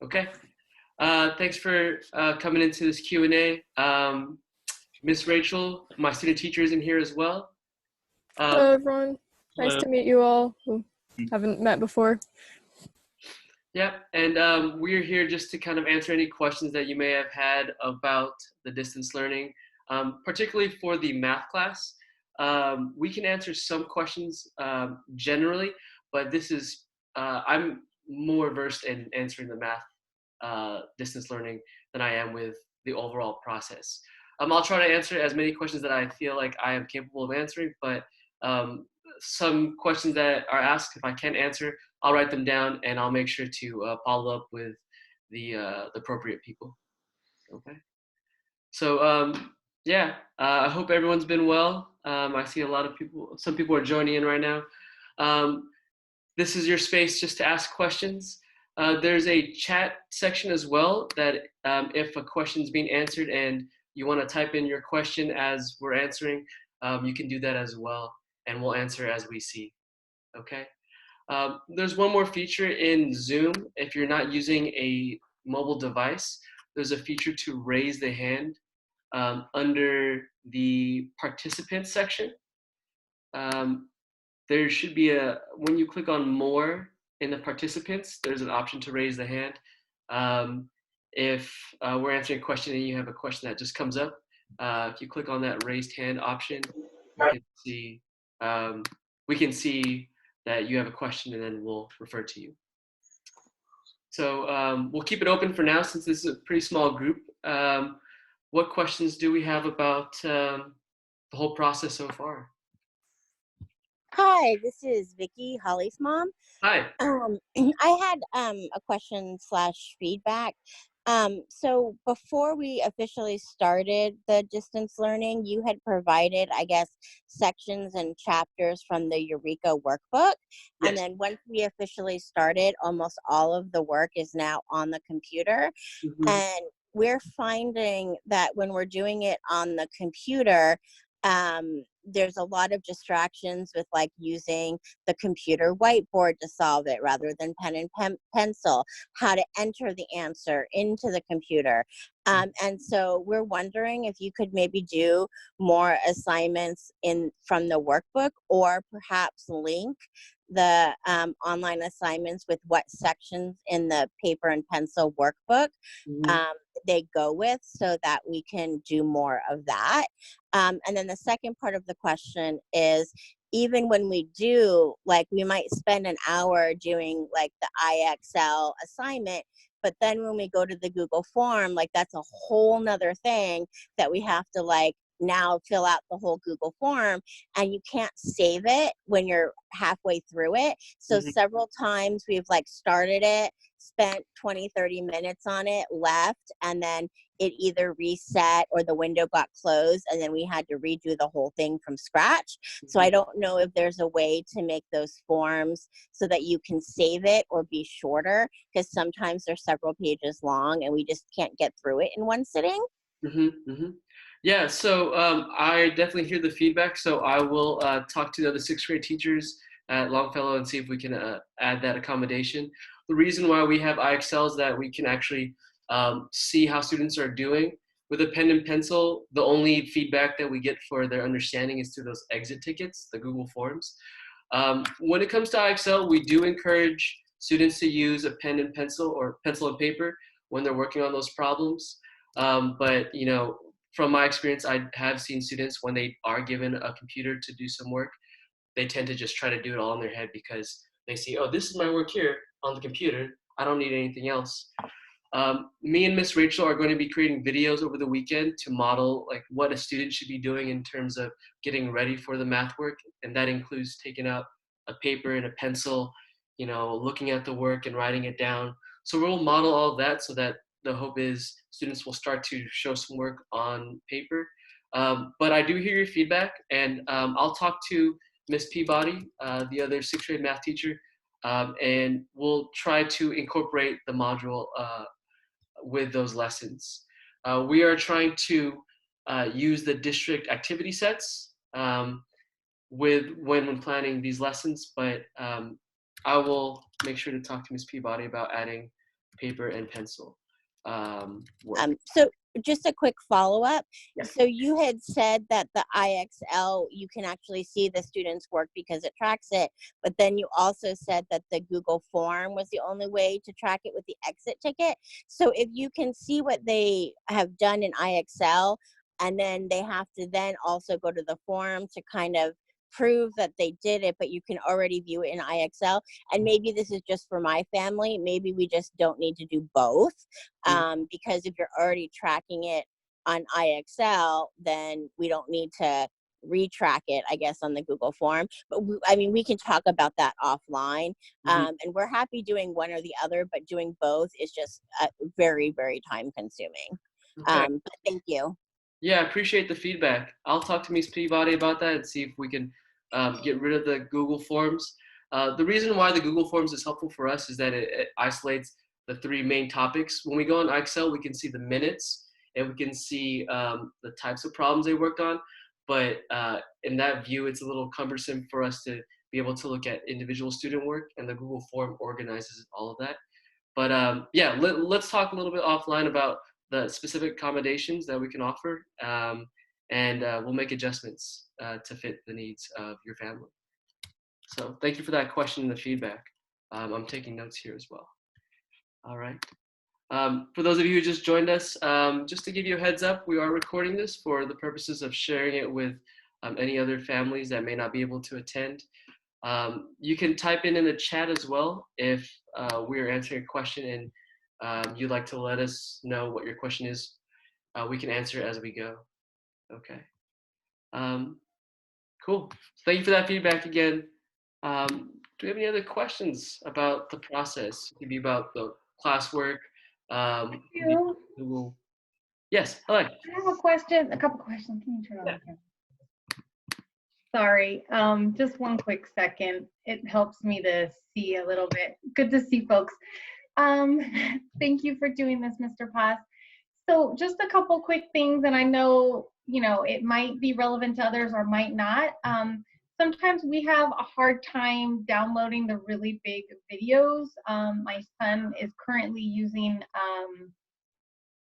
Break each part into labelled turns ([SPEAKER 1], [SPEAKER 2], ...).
[SPEAKER 1] Okay. Thanks for coming into this Q&A. Miss Rachel, my student teacher, is in here as well.
[SPEAKER 2] Hello, everyone. Nice
[SPEAKER 1] Hello.
[SPEAKER 2] to meet you all who haven't met before.
[SPEAKER 1] Yeah, and we're here just to kind of answer any questions that you may have had about the distance learning, particularly for the math class. We can answer some questions generally, but I'm more versed in answering the math distance learning than I am with the overall process. I'll try to answer as many questions that I feel like I am capable of answering, but um, some questions that are asked, if I can't answer, I'll write them down and I'll make sure to follow up with the appropriate people. Okay. So yeah, I hope everyone's been well. I see a lot of people. Some people are joining in right now. Um, this is your space just to ask questions. There's a chat section as well that if a question is being answered and you want to type in your question as we're answering, you can do that as well, and we'll answer as we see. Okay. There's one more feature in Zoom. If you're not using a mobile device, there's a feature to raise the hand under the participants section. There should be when you click on more in the participants, there's an option to raise the hand. If we're answering a question and you have a question that just comes up, if you click on that raised hand option, we can see that you have a question and then we'll refer to you. So we'll keep it open for now since this is a pretty small group. What questions do we have about the whole process so far?
[SPEAKER 3] Hi, this is Vicky, Holly's mom.
[SPEAKER 1] Hi.
[SPEAKER 3] I had a question / feedback. So before we officially started the distance learning, you had provided, I guess, sections and chapters from the Eureka workbook.
[SPEAKER 1] Yes.
[SPEAKER 3] And then once we officially started, almost all of the work is now on the computer.
[SPEAKER 1] Mm-hmm.
[SPEAKER 3] And we're finding that when we're doing it on the computer, there's a lot of distractions with like using the computer whiteboard to solve it rather than pen and pencil, how to enter the answer into the computer. And so we're wondering if you could maybe do more assignments from the workbook, or perhaps link the online assignments with what sections in the paper and pencil workbook they go with, so that we can do more of that. And then the second part of the question is, even when we do, like, we might spend an hour doing like the IXL assignment, but then when we go to the Google form, like, that's a whole nother thing that we have to like now fill out the whole Google form, and you can't save it when you're halfway through it. So several times we've like started it, spent 20-30 minutes on it, left, and then it either reset or the window got closed, and then we had to redo the whole thing from scratch. So I don't know if there's a way to make those forms so that you can save it or be shorter, because sometimes they're several pages long and we just can't get through it in one sitting.
[SPEAKER 1] Yeah, so I definitely hear the feedback. So I will talk to the other sixth grade teachers at Longfellow and see if we can add that accommodation. The reason why we have IXL is that we can actually see how students are doing. With a pen and pencil, the only feedback that we get for their understanding is through those exit tickets, the Google Forms. When it comes to IXL, we do encourage students to use a pen and pencil or pencil and paper when they're working on those problems. But, you know, from my experience, I have seen students, when they are given a computer to do some work, they tend to just try to do it all in their head because they see, oh, this is my work here on the computer. I don't need anything else. Me and Miss Rachel are going to be creating videos over the weekend to model like what a student should be doing in terms of getting ready for the math work. And that includes taking out a paper and a pencil, you know, looking at the work and writing it down. So we'll model all of that so that the hope is students will start to show some work on paper. But I do hear your feedback, and I'll talk to Miss Peabody, the other sixth grade math teacher, and we'll try to incorporate the module with those lessons. We are trying to use the district activity sets when planning these lessons, but I will make sure to talk to Ms. Peabody about adding paper and pencil work.
[SPEAKER 3] So just a quick follow-up.
[SPEAKER 1] Yeah.
[SPEAKER 3] So you had said that the IXL, you can actually see the students' work because it tracks it, but then you also said that the Google form was the only way to track it with the exit ticket. So if you can see what they have done in IXL, and then they have to then also go to the form to kind of prove that they did it, but you can already view it in IXL. And maybe this is just for my family. Maybe we just don't need to do both, because if you're already tracking it on IXL, then we don't need to retrack it, I guess, on the Google form. But I mean, we can talk about that offline. And we're happy doing one or the other, but doing both is just very, very time consuming.
[SPEAKER 1] Okay.
[SPEAKER 3] But thank you.
[SPEAKER 1] Yeah, I appreciate the feedback. I'll talk to Ms. Peabody about that and see if we can get rid of the Google Forms. The reason why the Google Forms is helpful for us is that it isolates the 3 main topics. When we go on Excel, we can see the minutes and we can see the types of problems they worked on. But in that view, it's a little cumbersome for us to be able to look at individual student work, and the Google Form organizes all of that. But yeah, let's talk a little bit offline about the specific accommodations that we can offer, and we'll make adjustments to fit the needs of your family. So thank you for that question and the feedback. I'm taking notes here as well. All right. For those of you who just joined us, just to give you a heads up, we are recording this for the purposes of sharing it with any other families that may not be able to attend. You can type in the chat as well if we're answering a question and you'd like to let us know what your question is. We can answer it as we go. Okay. Cool. Thank you for that feedback again. Do we have any other questions about the process? It could be about the classwork. Google. Yes, hi.
[SPEAKER 4] I have a question, a couple questions. Can you turn on the camera? Sorry, just one quick second. It helps me to see a little bit. Good to see folks. Thank you for doing this, Mr. Paz. So just a couple quick things, and I know, you know, it might be relevant to others or might not. Sometimes we have a hard time downloading the really big videos. My son is currently using,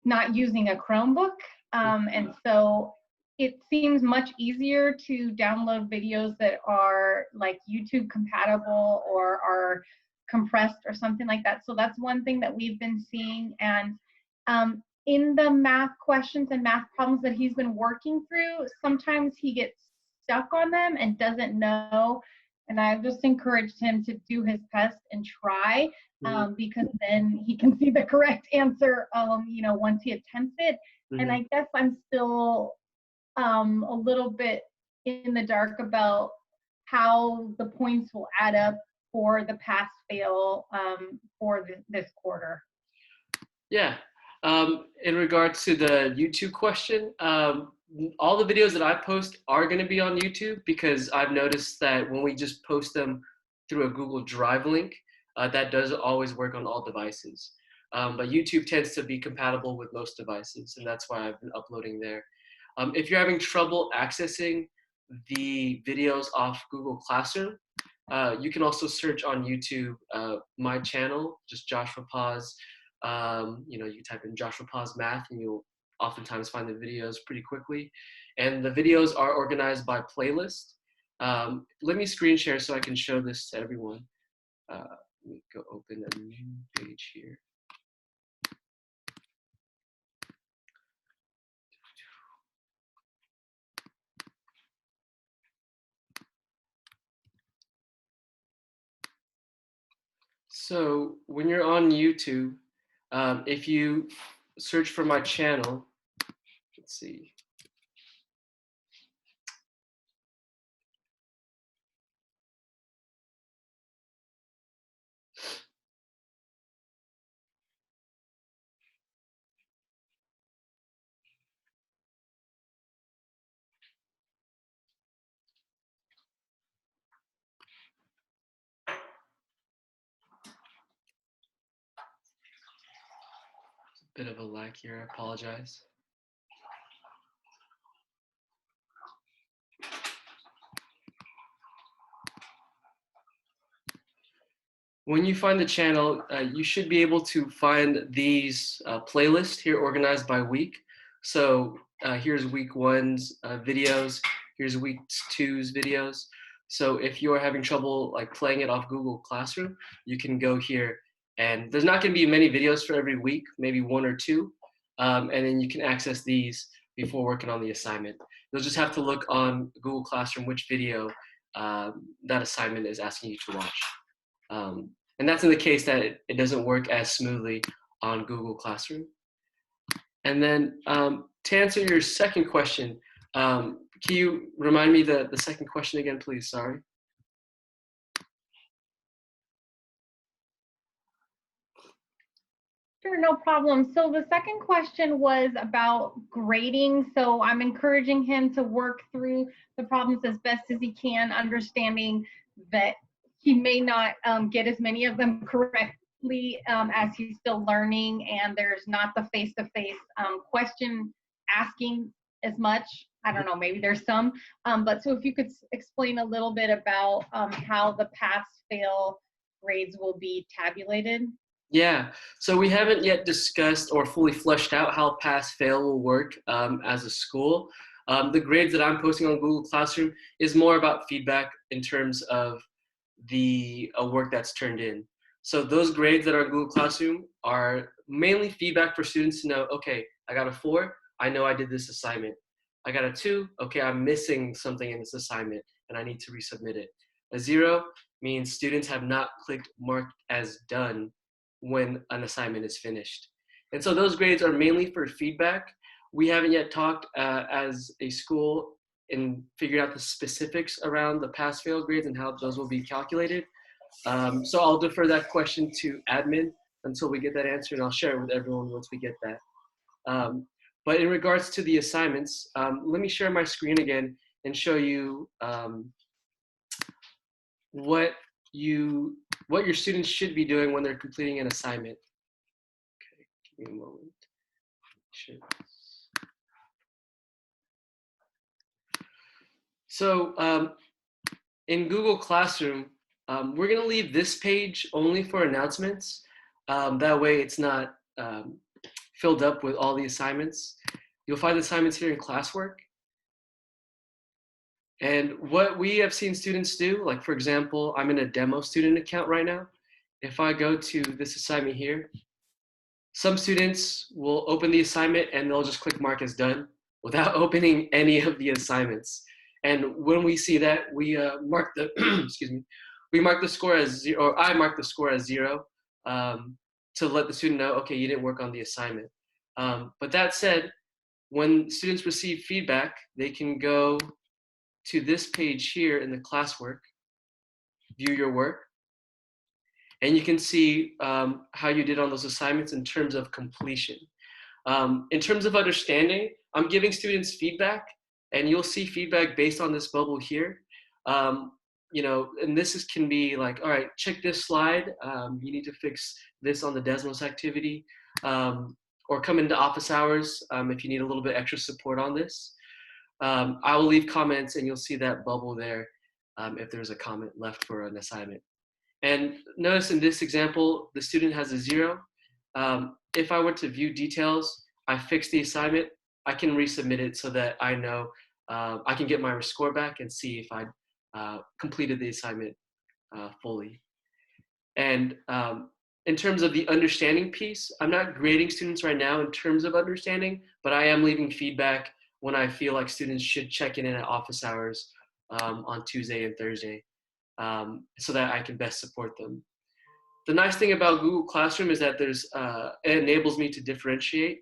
[SPEAKER 4] not using a Chromebook, and so it seems much easier to download videos that are like YouTube compatible or are compressed or something like that. So that's one thing that we've been seeing. And in the math questions and math problems that he's been working through, sometimes he gets stuck on them and doesn't know. And I've just encouraged him to do his best and try, because then he can see the correct answer, you know, once he attempts it. And I guess I'm still a little bit in the dark about how the points will add up for the pass fail for this quarter.
[SPEAKER 1] Yeah. In regards to the YouTube question, all the videos that I post are going to be on YouTube, because I've noticed that when we just post them through a Google Drive link, that doesn't always work on all devices. But YouTube tends to be compatible with most devices, and that's why I've been uploading there. If you're having trouble accessing the videos off Google Classroom, you can also search on YouTube my channel, just Joshua Paz. You know, you type in Joshua Paz Math and you'll oftentimes find the videos pretty quickly. And the videos are organized by playlist. Let me screen share so I can show this to everyone. Let me go open a new page here. So when you're on YouTube, if you search for my channel, let's see. Bit of a lag here, I apologize. when you find the channel, you should be able to find these playlists here organized by week. So here's week 1's videos, here's week 2's videos. So if you're having trouble like playing it off Google Classroom, you can go here, and there's not going to be many videos for every week, maybe 1 or 2, and then you can access these before working on the assignment. You'll just have to look on Google Classroom which video that assignment is asking you to watch. And that's in the case that it doesn't work as smoothly on Google Classroom. And then to answer your second question, can you remind me the second question again, please? Sorry.
[SPEAKER 4] Sure, no problem. So the second question was about grading. So I'm encouraging him to work through the problems as best as he can, understanding that he may not get as many of them correctly as he's still learning, and there's not the face-to-face question asking as much. I don't know, maybe there's some, but so if you could explain a little bit about how the pass-fail grades will be tabulated.
[SPEAKER 1] Yeah, so we haven't yet discussed or fully fleshed out how pass-fail will work as a school. The grades that I'm posting on Google Classroom is more about feedback in terms of the work that's turned in. So those grades that are in Google Classroom are mainly feedback for students to know, okay, I got a 4, I know I did this assignment. I got a 2, okay, I'm missing something in this assignment and I need to resubmit it. A 0 means students have not clicked marked as done when an assignment is finished. And so those grades are mainly for feedback. We haven't yet talked as a school and figured out the specifics around the pass-fail grades and how those will be calculated. So I'll defer that question to admin until we get that answer, and I'll share it with everyone once we get that. But in regards to the assignments, let me share my screen again and show you what your students should be doing when they're completing an assignment. Okay, give me a moment. Sure. So in Google Classroom, we're going to leave this page only for announcements. That way it's not filled up with all the assignments. You'll find the assignments here in classwork. And what we have seen students do, like for example, I'm in a demo student account right now. If I go to this assignment here, some students will open the assignment and they'll just click mark as done without opening any of the assignments. And when we see that, we mark the excuse me, we mark the score as 0, or I mark the score as 0 to let the student know, okay, you didn't work on the assignment. But that said, when students receive feedback, they can go to this page here in the classwork, view your work, and you can see how you did on those assignments in terms of completion. In terms of understanding, I'm giving students feedback, and you'll see feedback based on this bubble here. You know, and this can be like, all right, check this slide. You need to fix this on the Desmos activity, or come into office hours if you need a little bit extra support on this. I will leave comments and you'll see that bubble there if there's a comment left for an assignment. And notice in this example, the student has a 0. If I were to view details, I fix the assignment, I can resubmit it so that I know I can get my score back and see if I completed the assignment fully. And in terms of the understanding piece, I'm not grading students right now in terms of understanding, but I am leaving feedback when I feel like students should check in at office hours on Tuesday and Thursday so that I can best support them. The nice thing about Google Classroom is that it enables me to differentiate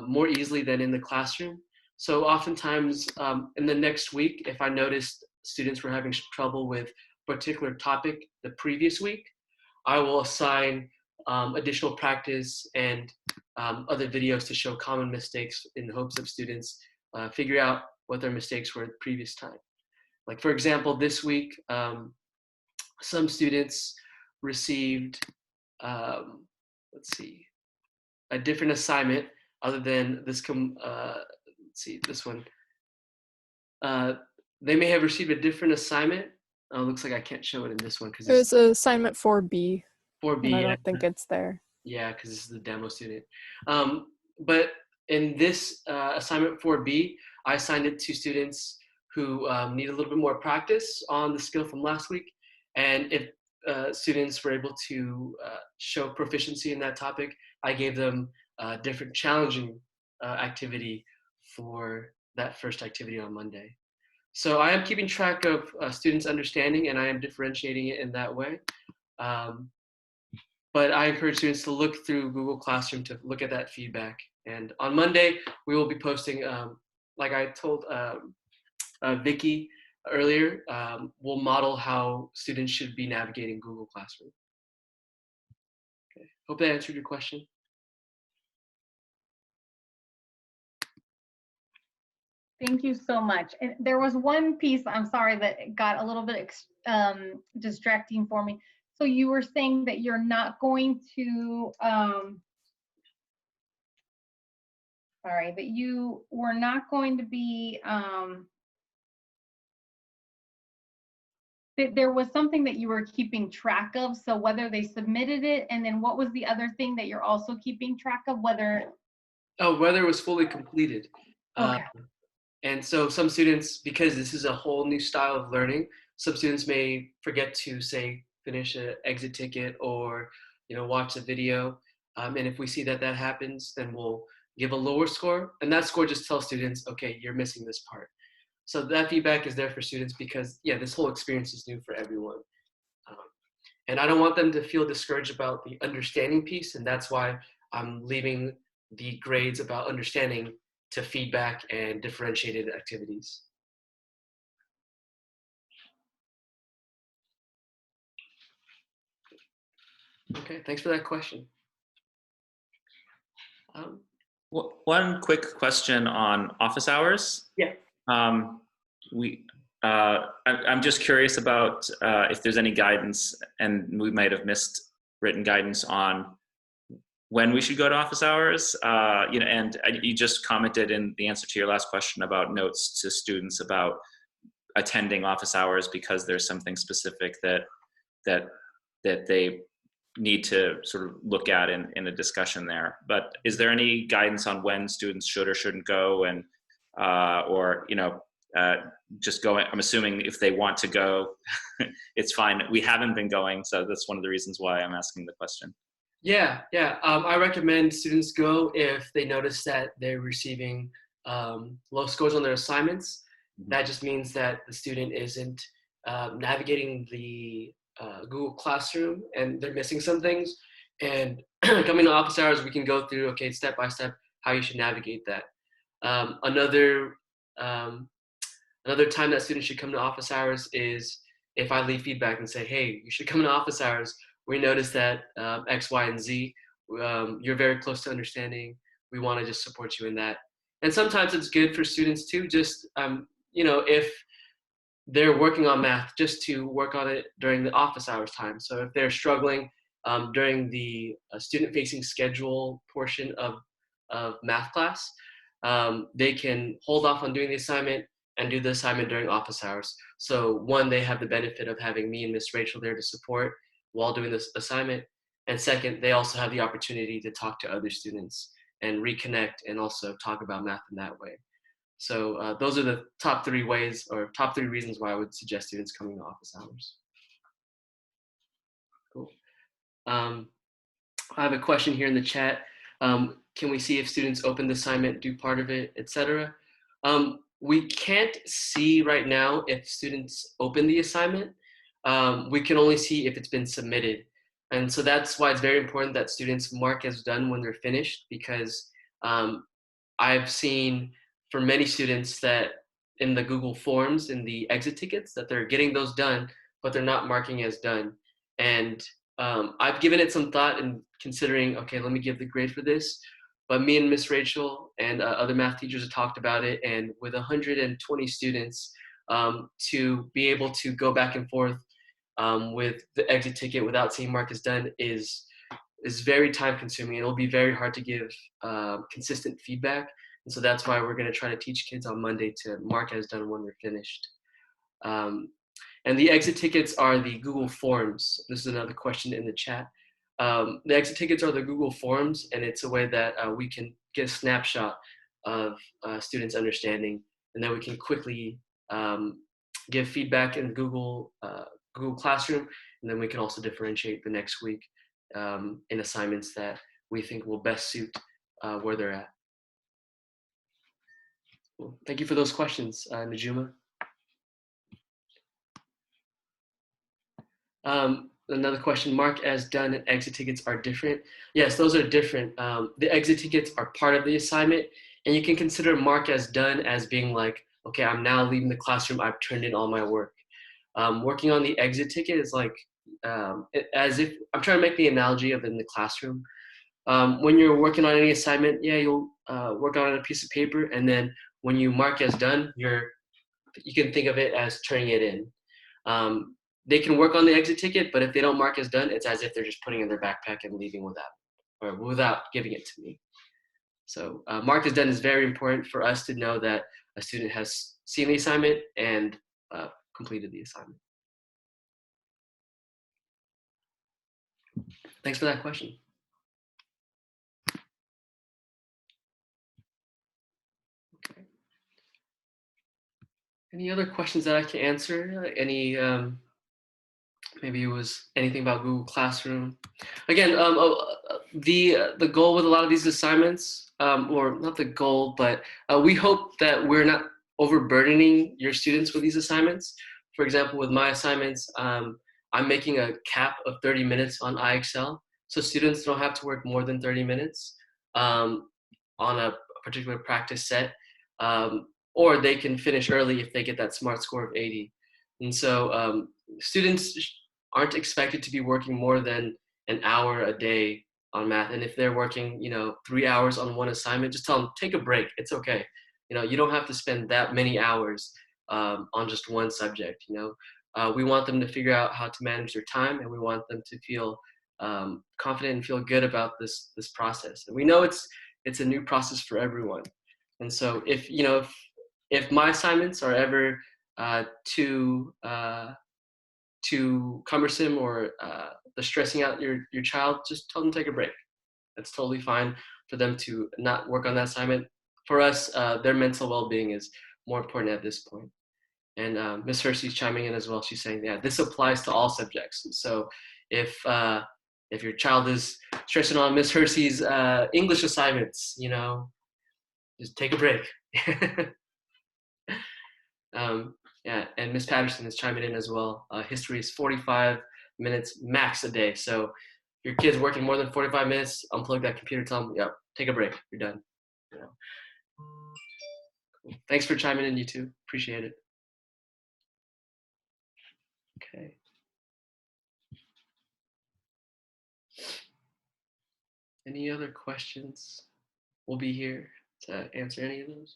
[SPEAKER 1] more easily than in the classroom. So oftentimes in the next week, if I noticed students were having trouble with a particular topic the previous week, I will assign additional practice and other videos to show common mistakes in the hopes of students figure out what their mistakes were the previous time. Like for example, this week, some students received, let's see, a different assignment other than this, let's see, this one. They may have received a different assignment Oh, looks like I can't show it in this one because
[SPEAKER 2] There's
[SPEAKER 1] it's
[SPEAKER 2] assignment 4B,
[SPEAKER 1] 4B.
[SPEAKER 2] and I
[SPEAKER 1] Yeah,
[SPEAKER 2] don't think it's there.
[SPEAKER 1] yeah, because this is the demo student. But in this assignment 4B, I assigned it to students who need a little bit more practice on the skill from last week. And if students were able to show proficiency in that topic, I gave them a different challenging activity for that first activity on Monday. So I am keeping track of students' understanding, and I am differentiating it in that way. But I encourage students to look through Google Classroom to look at that feedback. And on Monday, we will be posting, like I told Vicky earlier, we'll model how students should be navigating Google Classroom. Okay. Hope that answered your question.
[SPEAKER 4] Thank you so much. And there was one piece, I'm sorry, that got a little bit distracting for me. So you were saying that you're not going to, sorry, that you were not going to be, that there was something that you were keeping track of. So whether they submitted it, and then what was the other thing that you're also keeping track of, whether?
[SPEAKER 1] Oh, whether it was fully completed.
[SPEAKER 4] Okay.
[SPEAKER 1] And so some students, because this is a whole new style of learning, some students may forget to say, finish an exit ticket or, watch a video. And if we see that that happens, then we'll give a lower score. And that score just tells students, okay, you're missing this part. So that feedback is there for students because, yeah, this whole experience is new for everyone. And I don't want them to feel discouraged about the understanding piece. And that's why I'm leaving the grades about understanding to feedback and differentiated activities. Okay, thanks for that question.
[SPEAKER 5] One quick question on office hours.
[SPEAKER 1] Yeah.
[SPEAKER 5] I'm just curious about if there's any guidance, and we might have missed written guidance on when we should go to office hours. And you just commented in the answer to your last question about notes to students about attending office hours because there's something specific that they need to sort of look at in a discussion there. But is there any guidance on when students should or shouldn't go, and just going? I'm assuming if they want to go, it's fine. We haven't been going, so that's one of the reasons why I'm asking the question.
[SPEAKER 1] Yeah. I recommend students go if they notice that they're receiving low scores on their assignments. Mm-hmm. That just means that the student isn't navigating the Google Classroom and they're missing some things. And coming to office hours, we can go through, okay, step by step, how you should navigate that. Another time that students should come to office hours is if I leave feedback and say, hey, you should come to office hours. We noticed that X, Y, and Z, you're very close to understanding. We want to just support you in that. And sometimes it's good for students too, just, if they're working on math, just to work on it during the office hours time. So if they're struggling during the student-facing schedule portion of math class, they can hold off on doing the assignment and do the assignment during office hours. So one, they have the benefit of having me and Miss Rachel there to support while doing this assignment. And second, they also have the opportunity to talk to other students and reconnect and also talk about math in that way. So those are the top 3 ways or top 3 reasons why I would suggest students coming to office hours. Cool. I have a question here in the chat. Can we see if students open the assignment, do part of it, etc.? We can't see right now if students open the assignment. We can only see if it's been submitted. And so that's why it's very important that students mark as done when they're finished, because I've seen for many students that in the Google Forms, in the exit tickets, that they're getting those done, but they're not marking as done. And I've given it some thought and considering, okay, let me give the grade for this. But me and Miss Rachel and other math teachers have talked about it. And with 120 students, to be able to go back and forth with the exit ticket without seeing mark as done is very time consuming. It'll be very hard to give consistent feedback. And so that's why we're going to try to teach kids on Monday to mark as done when they're finished. And And the exit tickets are the Google Forms. This is another question in the chat. The exit tickets are the Google Forms, and it's a way that we can get a snapshot of students' understanding, and then we can quickly give feedback in Google Classroom, and then we can also differentiate the next week in assignments that we think will best suit where they're at. Well, thank you for those questions, Najuma. Another question, mark as done and exit tickets are different. Yes, those are different. The exit tickets are part of the assignment, and you can consider mark as done as being like, okay, I'm now leaving the classroom, I've turned in all my work. Working on the exit ticket is like, as if, I'm trying to make the analogy of in the classroom. When you're working on any assignment, yeah, you'll work on a piece of paper, and then when you mark as done, you can think of it as turning it in. They can work on the exit ticket, but if they don't mark as done, it's as if they're just putting it in their backpack and leaving without giving it to me. So mark as done is very important for us to know that a student has seen the assignment and completed the assignment. Thanks for that question. Okay. Any other questions that I can answer? Any, maybe it was anything about Google Classroom. Again, the goal with a lot of these assignments, or not the goal, but we hope that we're not overburdening your students with these assignments. For example, with my assignments, I'm making a cap of 30 minutes on IXL, so students don't have to work more than 30 minutes on a particular practice set, or they can finish early if they get that SMART score of 80. And so students aren't expected to be working more than an hour a day on math. And if they're working, 3 hours on one assignment, just tell them, take a break. It's okay. You don't have to spend that many hours on just one subject. We want them to figure out how to manage their time, and we want them to feel confident and feel good about this process. And we know it's a new process for everyone. And so if my assignments are ever too cumbersome or the stressing out your child, just tell them to take a break. That's totally fine for them to not work on that assignment. For us, their mental well-being is more important at this point. And Ms. Hersey's chiming in as well. She's saying, yeah, this applies to all subjects. So if your child is stressing on Ms. Hersey's English assignments, just take a break. Yeah, and Ms. Patterson is chiming in as well. History is 45 minutes max a day. So if your kid's working more than 45 minutes, unplug that computer, tell them, yeah, take a break, you're done. Cool. Thanks for chiming in, you two. Appreciate it. Okay. Any other questions? We'll be here to answer any of those.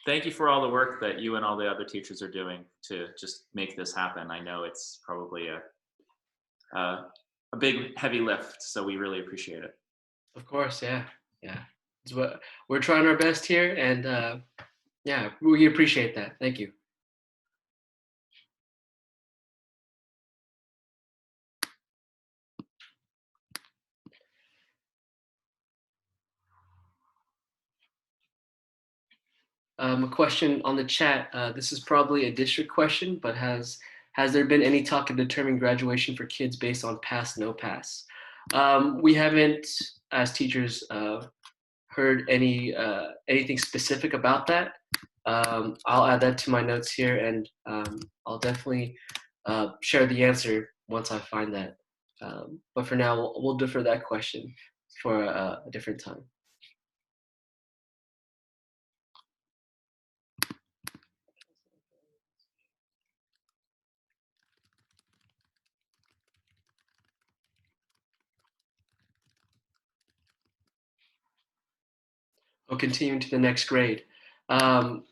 [SPEAKER 5] Thank you for all the work that you and all the other teachers are doing to just make this happen. I know it's probably a big, heavy lift, so we really appreciate it.
[SPEAKER 1] Of course, yeah. It's what we're trying our best here, and yeah, we appreciate that. Thank you. A question on the chat. This is probably a district question, but has there been any talk of determining graduation for kids based on pass, no pass? We haven't, as teachers, heard anything specific about that. I'll add that to my notes here, and I'll definitely share the answer once I find that. But for now, we'll defer that question for a different time. Continuing to the next grade. Again,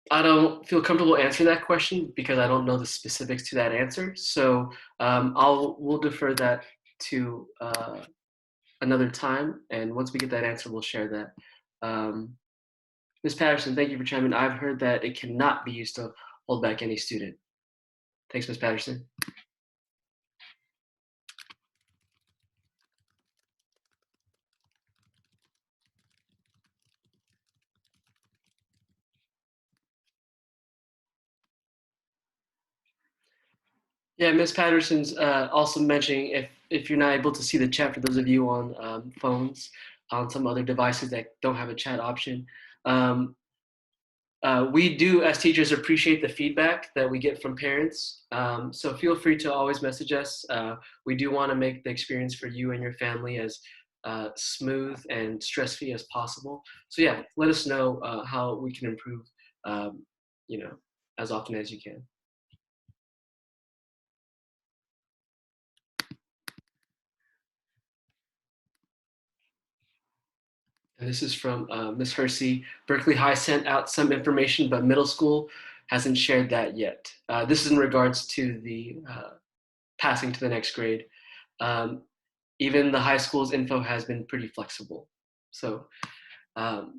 [SPEAKER 1] I don't feel comfortable answering that question because I don't know the specifics to that answer. So we'll defer that to another time, and once we get that answer, we'll share that. Ms. Patterson, thank you for chiming in. I've heard that it cannot be used to hold back any student. Thanks, Ms. Patterson. Yeah, Ms. Patterson's also mentioning if you're not able to see the chat, for those of you on phones, on some other devices that don't have a chat option, we do, as teachers, appreciate the feedback that we get from parents. So feel free to always message us. We do want to make the experience for you and your family as smooth and stress-free as possible. So yeah, let us know how we can improve, as often as you can. And this is from Ms. Hersey. Berkeley High sent out some information, but middle school hasn't shared that yet. This is in regards to the passing to the next grade. Even the high school's info has been pretty flexible. So no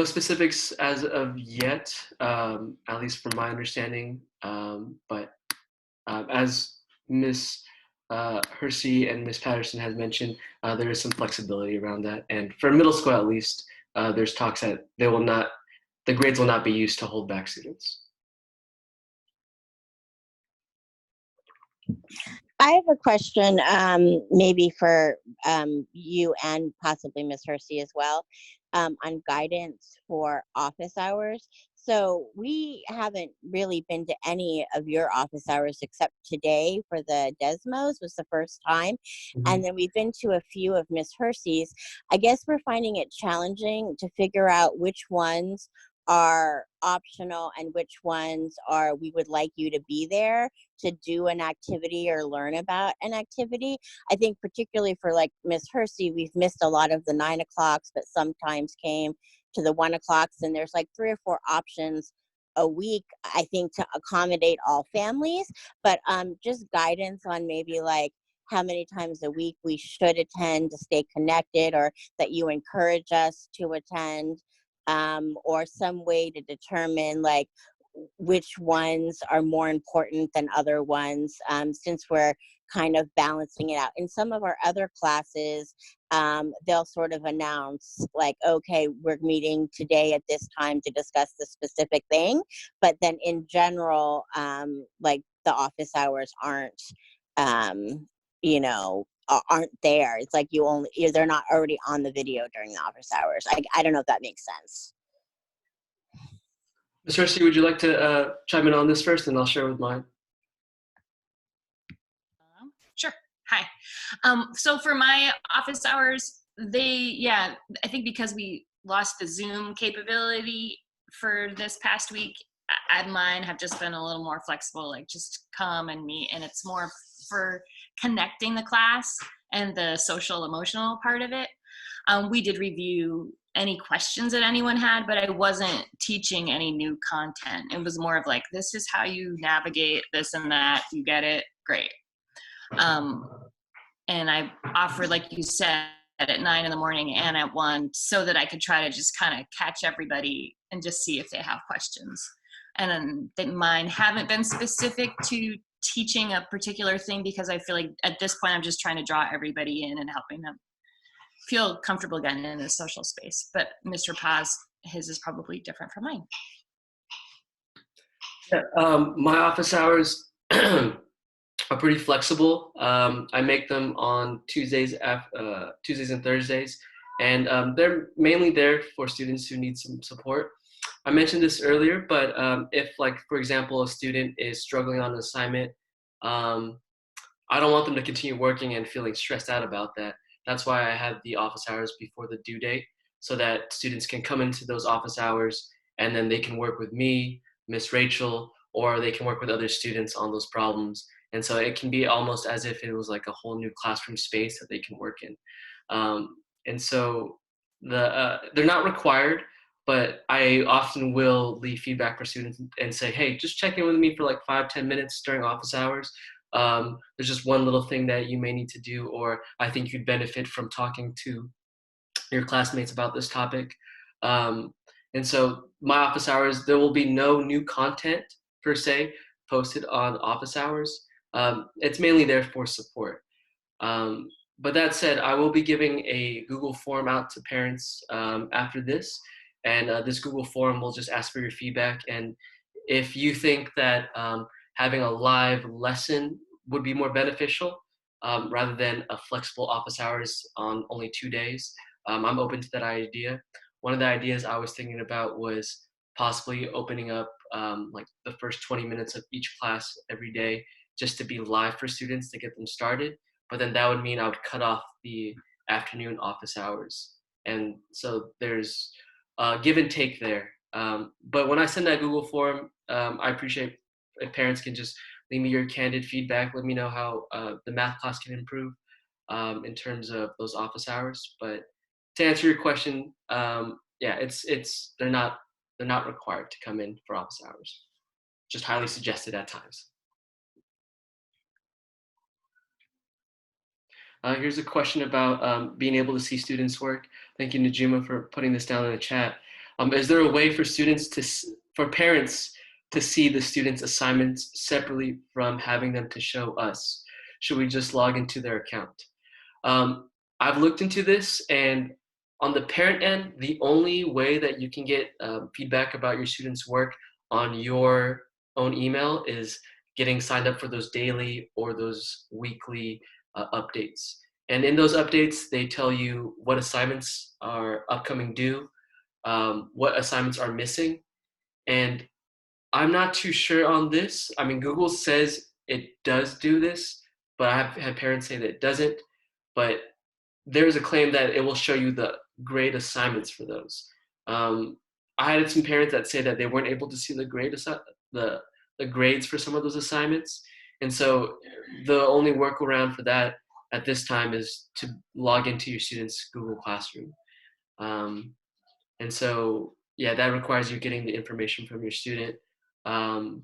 [SPEAKER 1] specifics as of yet, at least from my understanding. But as Ms. Hersey and Ms. Patterson has mentioned, there is some flexibility around that. And for middle school, at least, there's talks that the grades will not be used to hold back students.
[SPEAKER 3] I have a question, maybe for you and possibly Ms. Hersey as well, on guidance for office hours. So we haven't really been to any of your office hours except today for the Desmos was the first time. And then we've been to a few of Ms. Hersey's. I guess we're finding it challenging to figure out which ones are optional and which ones are we would like you to be there to do an activity or learn about an activity. I think particularly for like Ms. Hersey, we've missed a lot of the 9 o'clocks, but sometimes came to the 1 o'clocks, and there's like 3 or 4 options a week, I think, to accommodate all families. But just guidance on maybe like how many times a week we should attend to stay connected, or that you encourage us to attend, or some way to determine like which ones are more important than other ones, since we're kind of balancing it out. In some of our other classes, they'll sort of announce like, okay, we're meeting today at this time to discuss this specific thing. But then in general, like the office hours aren't, aren't there. It's like they're not already on the video during the office hours. I don't know if that makes sense.
[SPEAKER 1] Ms. Hersey, would you like to chime in on this first, and I'll share with mine?
[SPEAKER 6] Sure. Hi. So for my office hours, I think because we lost the Zoom capability for this past week, mine have just been a little more flexible, like just come and meet, and it's more for connecting the class and the social emotional part of it. We did review any questions that anyone had, but I wasn't teaching any new content. It was more of like, this is how you navigate this and that. You get it? Great. And I offered, like you said, at 9 in the morning and at 1, so that I could try to just kind of catch everybody and just see if they have questions. And then mine haven't been specific to teaching a particular thing, because I feel like at this point I'm just trying to draw everybody in and helping them feel comfortable again in a social space. But Mr. Paz, his is probably different from mine.
[SPEAKER 1] Yeah, my office hours are pretty flexible. I make them on Tuesdays and Thursdays, and they're mainly there for students who need some support. I mentioned this earlier, but if, like, for example, a student is struggling on an assignment, I don't want them to continue working and feeling stressed out about that. That's why I have the office hours before the due date, so that students can come into those office hours and then they can work with me, Miss Rachel, or they can work with other students on those problems. And so it can be almost as if it was like a whole new classroom space that they can work in. And so they're not required, but I often will leave feedback for students and say, hey, just check in with me for like 5-10 minutes during office hours. There's just one little thing that you may need to do, or I think you'd benefit from talking to your classmates about this topic. And so my office hours, there will be no new content per se posted on office hours. It's mainly there for support. But that said, I will be giving a Google form out to parents after this. And this Google form will just ask for your feedback. And if you think that having a live lesson would be more beneficial rather than a flexible office hours on only 2 days, I'm open to that idea. One of the ideas I was thinking about was possibly opening up like the first 20 minutes of each class every day just to be live for students to get them started. But then that would mean I would cut off the afternoon office hours. And so there's give and take there. But when I send that Google form, I appreciate if parents can just leave me your candid feedback. Let me know how the math class can improve in terms of those office hours. But to answer your question, yeah, they're not required to come in for office hours. Just highly suggested at times. Here's a question about being able to see students' work. Thank you, Najima, for putting this down in the chat. Is there a way for parents to see the students' assignments separately from having them to show us? Should we just log into their account? I've looked into this, and on the parent end, the only way that you can get feedback about your students' work on your own email is getting signed up for those daily or those weekly updates. And in those updates, they tell you what assignments are upcoming due, what assignments are missing. And I'm not too sure on this. I mean, Google says it does do this, but I've had parents say that it doesn't. But there's a claim that it will show you the grade assignments for those. I had some parents that say that they weren't able to see the grades for some of those assignments. And so the only workaround for that at this time is to log into your student's Google Classroom. And so, yeah, that requires you getting the information from your student. And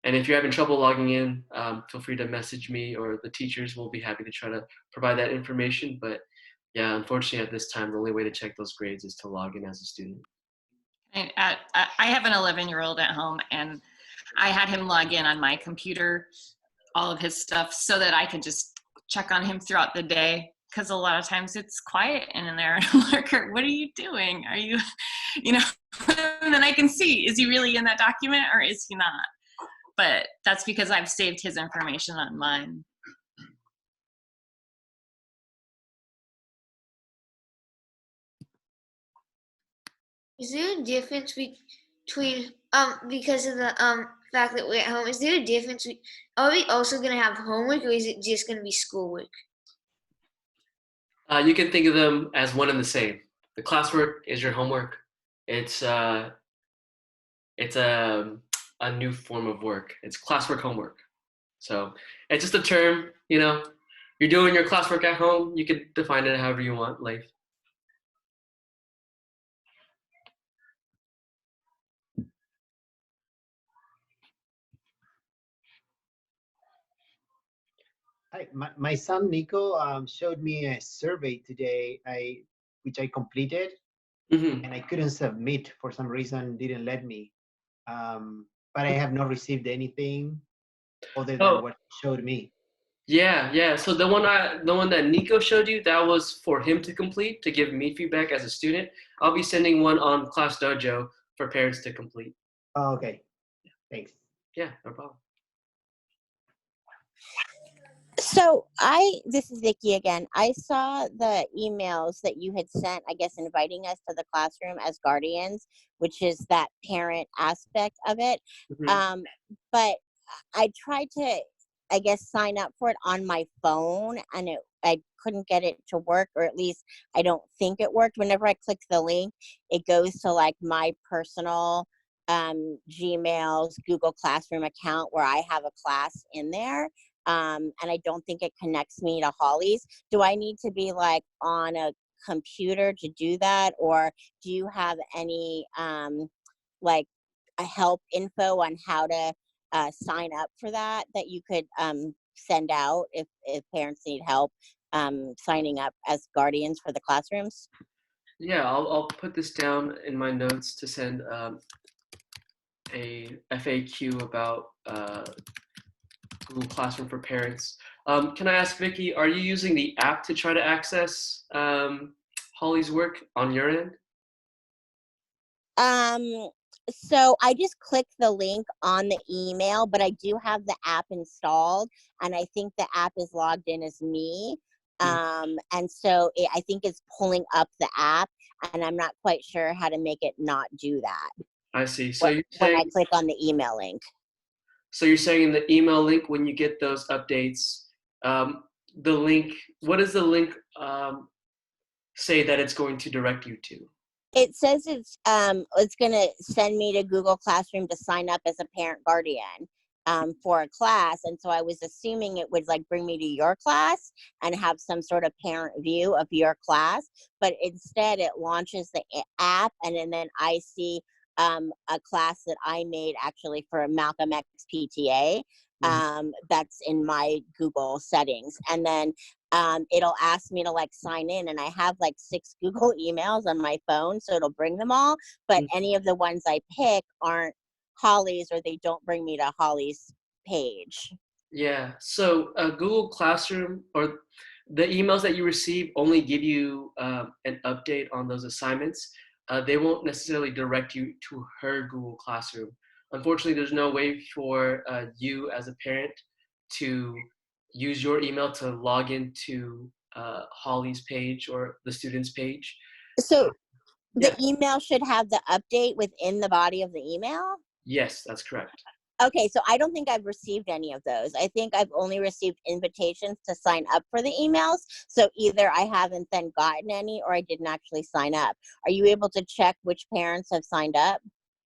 [SPEAKER 1] if you're having trouble logging in, feel free to message me, or the teachers will be happy to try to provide that information. But yeah, unfortunately at this time, the only way to check those grades is to log in as a student.
[SPEAKER 6] I have an 11-year-old at home, and I had him log in on my computer, all of his stuff, so that I could just check on him throughout the day. Because a lot of times it's quiet in there. Lurker, what are you doing? Are you, and then I can see, is he really in that document or is he not? But that's because I've saved his information on mine.
[SPEAKER 7] Is there a difference between because of the fact that we're at home? Is there a difference? Are we also going to have homework, or is it just going to be schoolwork?
[SPEAKER 1] You can think of them as one and the same. The classwork is your homework. It's a new form of work. It's classwork homework. So it's just a term. You're doing your classwork at home. You can define it however you want, Leif.
[SPEAKER 8] Hi, my son Nico showed me a survey today, which I completed, and I couldn't submit for some reason. Didn't let me, but I have not received anything other than what he showed me.
[SPEAKER 1] Yeah. So the one that Nico showed you, that was for him to complete, to give me feedback as a student. I'll be sending one on Class Dojo for parents to complete.
[SPEAKER 8] Oh, okay. Thanks.
[SPEAKER 1] Yeah, no problem.
[SPEAKER 3] So this is Vicky again. I saw the emails that you had sent, I guess, inviting us to the classroom as guardians, which is that parent aspect of it. But I tried to, I guess, sign up for it on my phone, and I couldn't get it to work, or at least I don't think it worked. Whenever I click the link, it goes to like my personal Gmail's Google Classroom account where I have a class in there. And I don't think it connects me to Holly's. Do I need to be like on a computer to do that, or do you have any like a help info on how to sign up for that you could send out if parents need help signing up as guardians for the classrooms?
[SPEAKER 1] Yeah, I'll put this down in my notes to send a FAQ about Google Classroom for parents. Can I ask, Vicky, are you using the app to try to access Holly's work on your end?
[SPEAKER 3] So I just clicked the link on the email, but I do have the app installed, and I think the app is logged in as me. And so I think it's pulling up the app, and I'm not quite sure how to make it not do that.
[SPEAKER 1] I see. So you're
[SPEAKER 3] when I
[SPEAKER 1] saying,
[SPEAKER 3] click on the email link.
[SPEAKER 1] so you're saying in the email link, when you get those updates, the link, what does the link say that it's going to direct you to?
[SPEAKER 3] It says it's going to send me to Google Classroom to sign up as a parent guardian for a class, and so I was assuming it would like bring me to your class and have some sort of parent view of your class, but instead it launches the app, and then I see a class that I made actually for Malcolm X PTA. That's in my Google settings, and then it'll ask me to like sign in, and I have like 6 Google emails on my phone, so it'll bring them all, but any of the ones I pick aren't Holly's, or they don't bring me to Holly's page.
[SPEAKER 1] Yeah, so Google Classroom, or the emails that you receive, only give you an update on those assignments. They won't necessarily direct you to her Google Classroom. Unfortunately, there's no way for you as a parent to use your email to log into Holly's page or the student's page.
[SPEAKER 3] So the
[SPEAKER 1] Yeah.
[SPEAKER 3] email should have the update within the body of the email?
[SPEAKER 1] Yes, that's correct.
[SPEAKER 3] Okay, so I don't think I've received any of those. I think I've only received invitations to sign up for the emails. So either I haven't then gotten any, or I didn't actually sign up. Are you able to check which parents have signed up?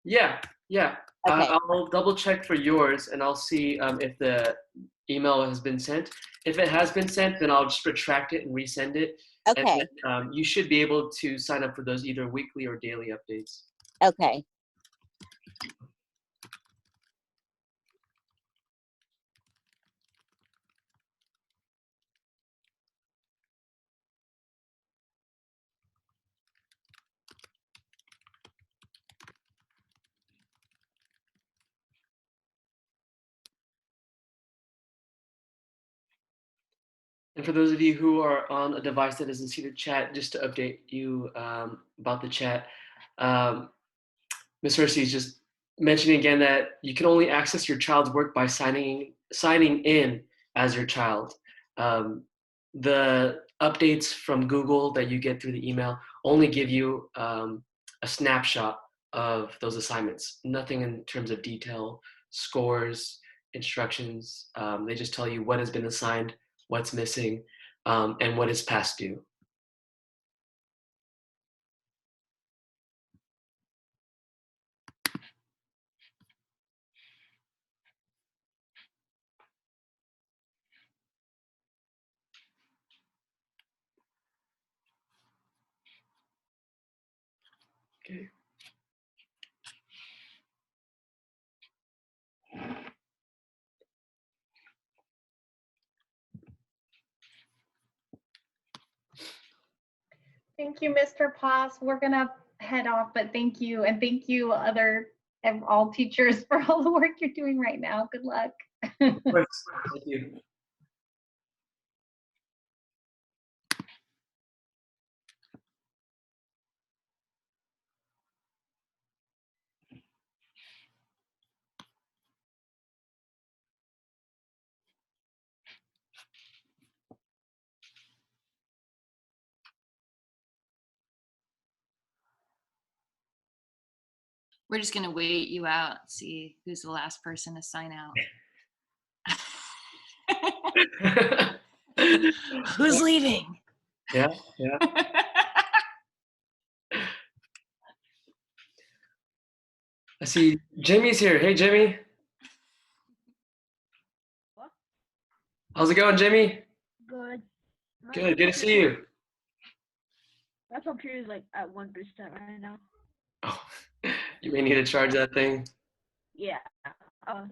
[SPEAKER 1] Yeah.
[SPEAKER 3] Okay.
[SPEAKER 1] I'll double check for yours, and I'll see if the email has been sent. If it has been sent, then I'll just retract it and resend it.
[SPEAKER 3] Okay.
[SPEAKER 1] And then, you should be able to sign up for those either weekly or daily updates.
[SPEAKER 3] Okay.
[SPEAKER 1] And for those of you who are on a device that doesn't see the chat, just to update you about the chat, Ms. Hersey is just mentioning again that you can only access your child's work by signing in as your child. The updates from Google that you get through the email only give you a snapshot of those assignments, nothing in terms of detail, scores, instructions. They just tell you what has been assigned, what's missing, and what is past due. Okay.
[SPEAKER 4] Thank you, Mr. Paz. We're gonna head off, but thank you, and thank you all teachers for all the work you're doing right now. Good luck.
[SPEAKER 1] Of course. Thank you.
[SPEAKER 6] We're just gonna wait you out, see who's the last person to sign out. Who's leaving?
[SPEAKER 1] Yeah. I see Jimmy's here. Hey, Jimmy. How's it going, Jimmy?
[SPEAKER 9] Good.
[SPEAKER 1] Good to see you.
[SPEAKER 9] My computer is like at 1% right now.
[SPEAKER 1] Oh, you may need to charge that thing.
[SPEAKER 9] Yeah. Uh,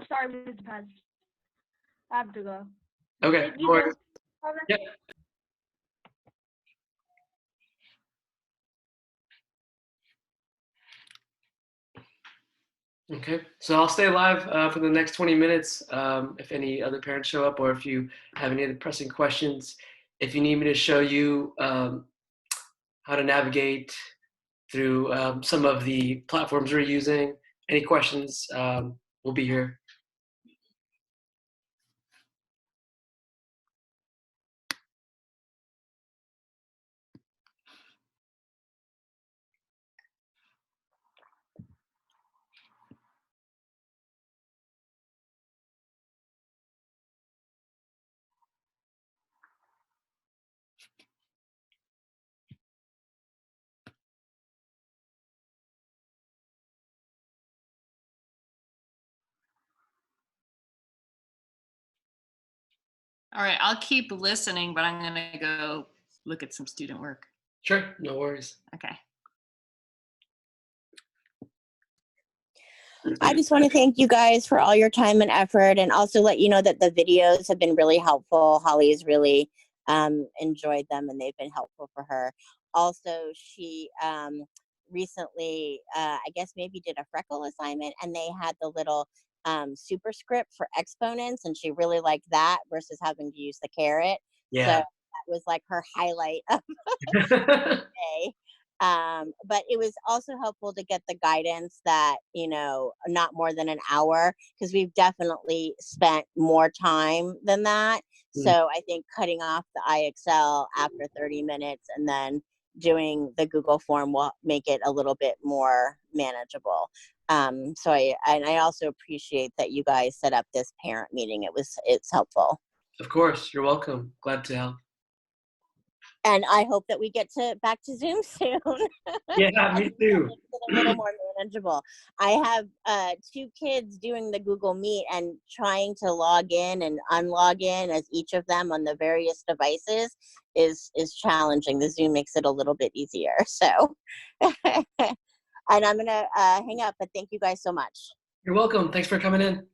[SPEAKER 9] sorry, Mr. Paz. I have to go.
[SPEAKER 1] Okay,
[SPEAKER 9] Thank
[SPEAKER 1] no
[SPEAKER 9] you,
[SPEAKER 1] worries.
[SPEAKER 9] though. Bye-bye.
[SPEAKER 1] Yep. Okay, so I'll stay live for the next 20 minutes. If any other parents show up, or if you have any other pressing questions, if you need me to show you how to navigate through some of the platforms we're using, any questions, we'll be here.
[SPEAKER 6] All right, I'll keep listening, but I'm gonna go look at some student work.
[SPEAKER 1] Sure, no worries.
[SPEAKER 6] Okay.
[SPEAKER 3] I just want to thank you guys for all your time and effort, and also let you know that the videos have been really helpful. Holly's really enjoyed them, and they've been helpful for her. Also, she recently, I guess maybe did a freckle assignment, and they had the little superscript for exponents, and she really liked that versus having to use the caret. So
[SPEAKER 1] Yeah.
[SPEAKER 3] that was like her highlight of the day. But it was also helpful to get the guidance that, you know, not more than an hour, because we've definitely spent more time than that. So I think cutting off the IXL after 30 minutes and then doing the Google form will make it a little bit more manageable. So I also appreciate that you guys set up this parent meeting. It's helpful.
[SPEAKER 1] Of course, you're welcome. Glad to help.
[SPEAKER 3] And I hope that we get back to Zoom soon.
[SPEAKER 1] Yeah, me too.
[SPEAKER 3] A little more manageable. I have 2 kids doing the Google Meet, and trying to log in and unlog in as each of them on the various devices is challenging. The Zoom makes it a little bit easier. So, and I'm gonna hang up. But thank you guys so much.
[SPEAKER 1] You're welcome. Thanks for coming in.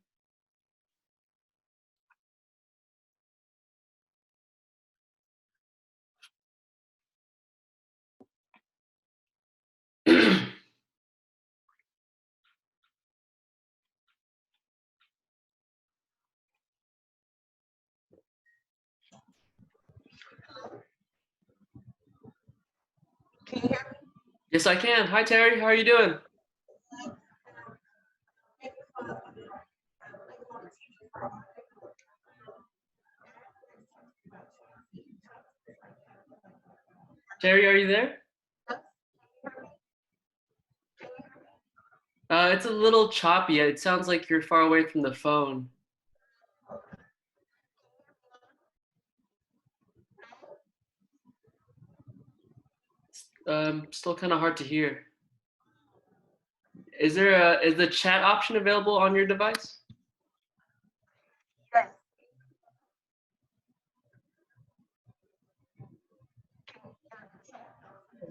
[SPEAKER 10] Can you hear me?
[SPEAKER 1] Yes, I can. Hi, Terry. How are you doing? Terry, are you there? It's a little choppy. It sounds like you're far away from the phone. Still kind of hard to hear. Is the chat option available on your device?
[SPEAKER 10] Yes.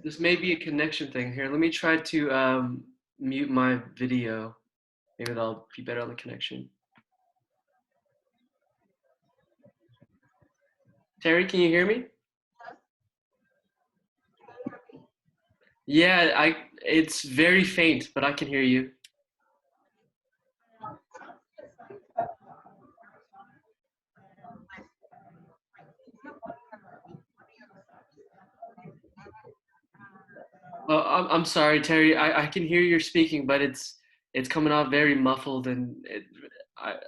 [SPEAKER 1] This may be a connection thing. Here, let me try to mute my video. Maybe that'll be better on the connection. Terry, can you hear me? Yeah, it's very faint, but I can hear you. I'm sorry, Terry. I can hear you're speaking, but it's coming off very muffled, and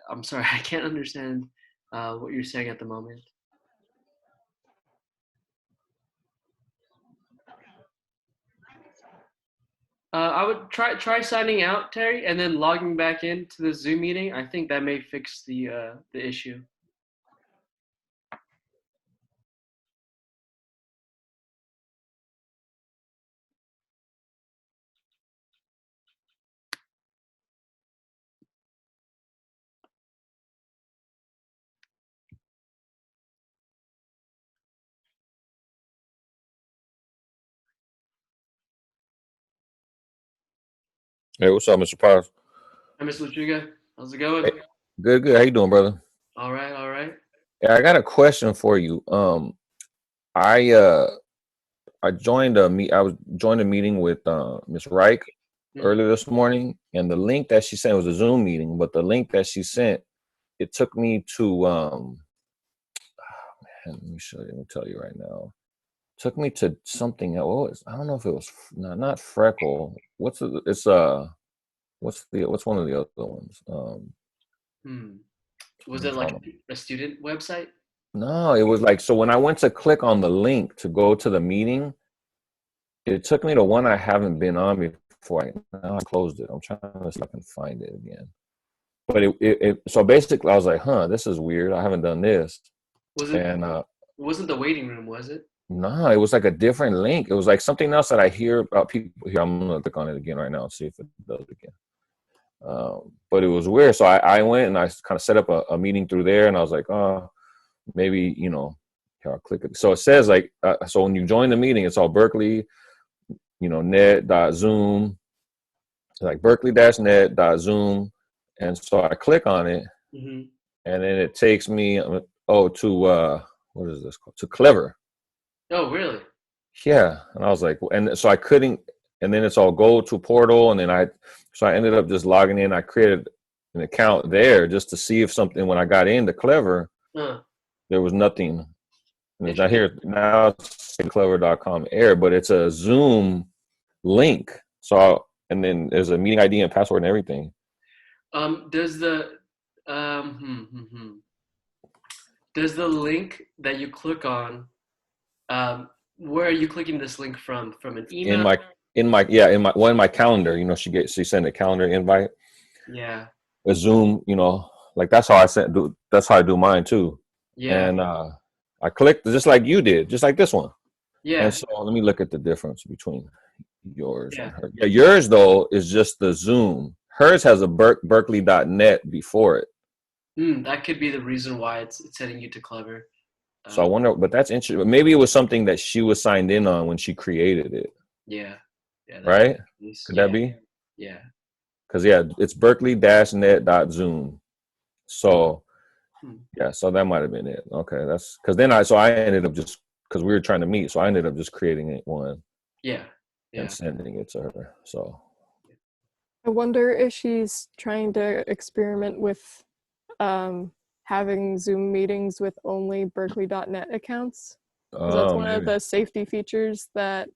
[SPEAKER 1] I'm sorry. I can't understand what you're saying at the moment. I would try signing out, Terry, and then logging back into the Zoom meeting. I think that may fix the issue.
[SPEAKER 11] Hey, what's up, Mr. Paz?
[SPEAKER 1] Hi, Mr. Latriga. How's it going?
[SPEAKER 11] Hey, good, good. How you doing, brother?
[SPEAKER 1] All right, all right.
[SPEAKER 11] Yeah, I got a question for you. I uh, I joined a meet. I was joined a meeting with Miss Reich
[SPEAKER 1] Mhm.
[SPEAKER 11] earlier this morning, and the link that she sent was a Zoom meeting. But the link that she sent, it took me to let me show you. Let me tell you right now. Took me to something. What was? I don't know if it was not Freckle. What's the? It's what's one of the other ones?
[SPEAKER 1] Hmm. Was
[SPEAKER 11] I'm
[SPEAKER 1] it like
[SPEAKER 11] trying to.
[SPEAKER 1] a student website?
[SPEAKER 11] No, it was like so when I went to click on the link to go to the meeting, it took me to one I haven't been on before. Now I closed it. I'm trying to see if I can find it again. But so basically I was like, huh, this is weird. I haven't done this.
[SPEAKER 1] Was it?
[SPEAKER 11] And
[SPEAKER 1] Wasn't the waiting room? Was it?
[SPEAKER 11] no, it was like a different link. It was like something else that I hear about people here. I'm gonna click on it again right now and see if it does it again. But it was weird. So I went and I kind of set up a meeting through there, and I was like, oh, maybe here I'll click it. So it says like, so when you join the meeting, it's all Berkeley, net.zoom, like berkeley-net.zoom, and so I click on it,
[SPEAKER 1] Hmm.
[SPEAKER 11] and then it takes me to what is this called? To Clever.
[SPEAKER 1] Oh, really?
[SPEAKER 11] Yeah, and I was like, and so I couldn't, and then it's all go to portal, and then so I ended up just logging in. I created an account there just to see if something when I got into Clever,
[SPEAKER 1] Huh.
[SPEAKER 11] there was nothing. And it's not
[SPEAKER 1] Interesting.
[SPEAKER 11] here now. It's clever.com error, but it's a Zoom link. So and then there's a meeting ID and password and everything.
[SPEAKER 1] Does the does the link that you click on, where are you clicking this link from? From an
[SPEAKER 11] In
[SPEAKER 1] email?
[SPEAKER 11] my in my calendar, she sent a calendar invite.
[SPEAKER 1] Yeah.
[SPEAKER 11] A Zoom, like that's how that's how I do mine too.
[SPEAKER 1] Yeah.
[SPEAKER 11] And I clicked just like you did, just like this one. And
[SPEAKER 1] Yeah.
[SPEAKER 11] so let me look at the difference between yours and
[SPEAKER 1] Yeah.
[SPEAKER 11] her. Yeah, yours though is just the Zoom. Hers has a berkeley.net before it.
[SPEAKER 1] That could be the reason why it's setting you to Clever.
[SPEAKER 11] So I wonder, but that's interesting. Maybe it was something that she was signed in on when she created it,
[SPEAKER 1] Yeah. Yeah. That
[SPEAKER 11] right?
[SPEAKER 1] is,
[SPEAKER 11] Could that
[SPEAKER 1] yeah.
[SPEAKER 11] be?
[SPEAKER 1] Yeah.
[SPEAKER 11] Because yeah, it's berkeley-net.zoom. So
[SPEAKER 1] Hmm.
[SPEAKER 11] yeah, so that might have been it. Okay, that's because then I ended up just because we were trying to meet, so I ended up just creating it one
[SPEAKER 1] Yeah.
[SPEAKER 11] and
[SPEAKER 1] Yeah.
[SPEAKER 11] sending it to her. So
[SPEAKER 2] I wonder if she's trying to experiment with having Zoom meetings with only Berkeley.net accounts. Because that's one of
[SPEAKER 11] maybe
[SPEAKER 2] the safety features that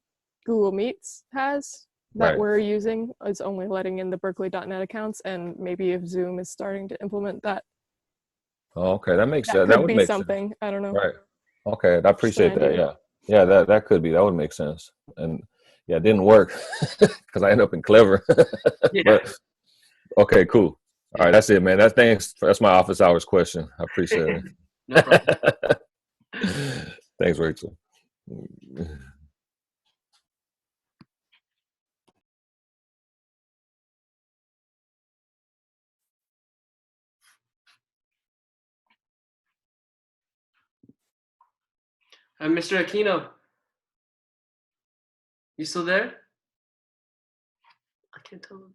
[SPEAKER 2] Google Meets has that
[SPEAKER 11] right.
[SPEAKER 2] we're using is only letting in the Berkeley.net accounts, and maybe if Zoom is starting to implement that,
[SPEAKER 11] Oh, okay, that makes
[SPEAKER 2] that
[SPEAKER 11] sense. That
[SPEAKER 2] could
[SPEAKER 11] would
[SPEAKER 2] be
[SPEAKER 11] make sense.
[SPEAKER 2] something. I don't know.
[SPEAKER 11] Right. Okay, I
[SPEAKER 2] Just an
[SPEAKER 11] appreciate that.
[SPEAKER 2] idea.
[SPEAKER 11] Yeah, yeah, that could be. That would make sense. And yeah, it didn't work because I ended up in Clever.
[SPEAKER 1] Yeah.
[SPEAKER 11] But okay, cool. All right,
[SPEAKER 1] Yeah.
[SPEAKER 11] that's it, man. That's my office hours question. I appreciate
[SPEAKER 1] No problem.
[SPEAKER 11] it. Thanks, Rachel.
[SPEAKER 1] Mr. Aquino, you still there? I can't tell him.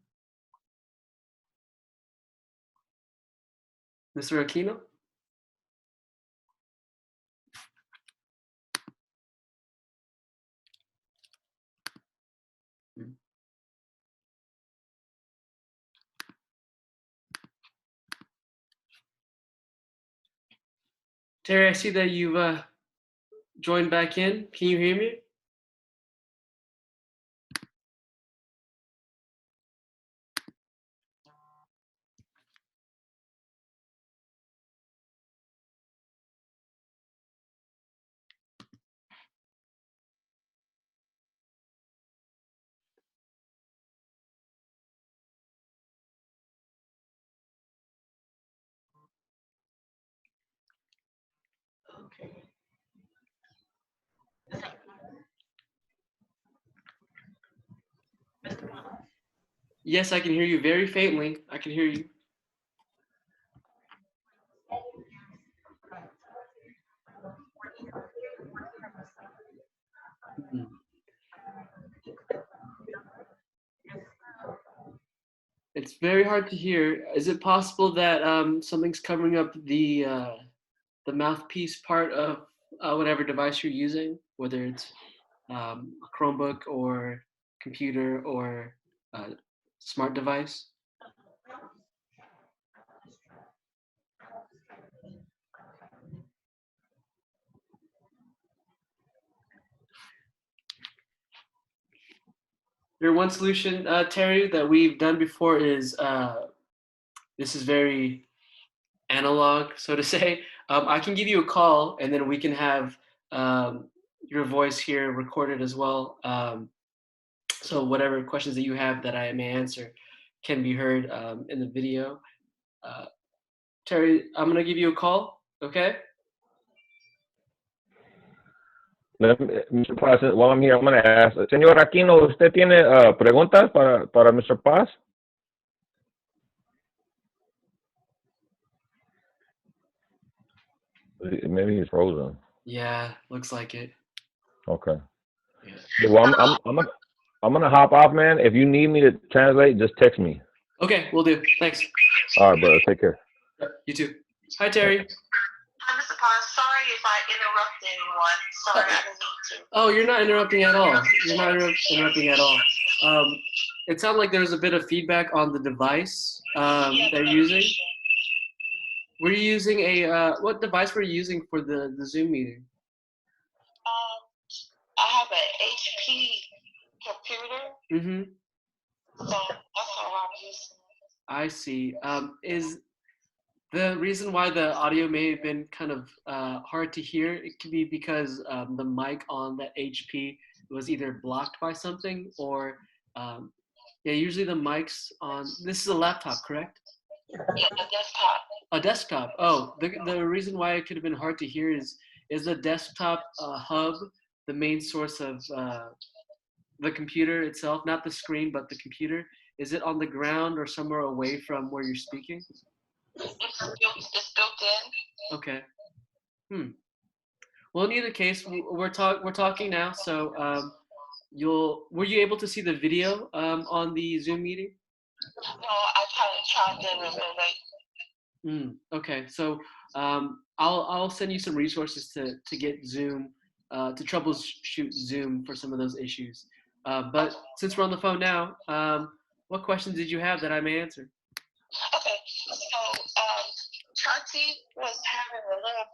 [SPEAKER 1] Mr. Aquino? Hmm. Terry, I see that you've joined back in. Can you hear me? Okay. Yes, I can hear you very faintly. I can hear you. Hmm. It's very hard to hear. Is it possible that something's covering up the mouthpiece part of whatever device you're using, whether it's a Chromebook or computer or smart device? Your one solution, Terry, that we've done before is this is very analog, so to say. I can give you a call, and then we can have your voice here recorded as well. So whatever questions that you have that I may answer can be heard in the video. Terry, I'm gonna give you a call, okay?
[SPEAKER 11] Mr. Paz, while I'm here, I'm going to ask, Señor Aquino, ¿usted tiene preguntas para Mr. Paz? Maybe he's frozen.
[SPEAKER 1] Yeah, looks like it.
[SPEAKER 11] Okay.
[SPEAKER 1] Yeah.
[SPEAKER 11] Well, I'm gonna hop off, man. If you need me to translate, just text me.
[SPEAKER 1] Okay, we'll do. Thanks.
[SPEAKER 11] All right, brother. Take care.
[SPEAKER 1] You too. Hi, Terry.
[SPEAKER 10] Hi, Mr. Paz. Sorry if I interrupted anyone. Sorry, I didn't mean to.
[SPEAKER 1] Oh, you're not interrupting at all. You're not interrupting at all. It sounded like there was a bit of feedback on the device they're using. Were you using what device were you using for the Zoom meeting?
[SPEAKER 10] I have an HP computer.
[SPEAKER 1] Mm-hmm.
[SPEAKER 10] So that's how I'm using it.
[SPEAKER 1] I see. Is the reason why the audio may have been kind of hard to hear, it could be because the mic on that HP was either blocked by something or, yeah, usually the mics on, this is a laptop, correct?
[SPEAKER 10] Yeah, the desktop.
[SPEAKER 1] A desktop. Oh, the reason why it could have been hard to hear is the desktop hub the main source of the computer itself, not the screen, but the computer? Is it on the ground or somewhere away from where you're speaking?
[SPEAKER 10] It's built in.
[SPEAKER 1] Okay. Well, in either case, we're talking now. So were you able to see the video on the Zoom meeting?
[SPEAKER 10] No, I kind of chimed in a little late.
[SPEAKER 1] Okay, so I'll send you some resources to get Zoom to troubleshoot Zoom for some of those issues. But since we're on the phone now, what questions did you have that I may answer?
[SPEAKER 10] Okay, so Chauncey was having a little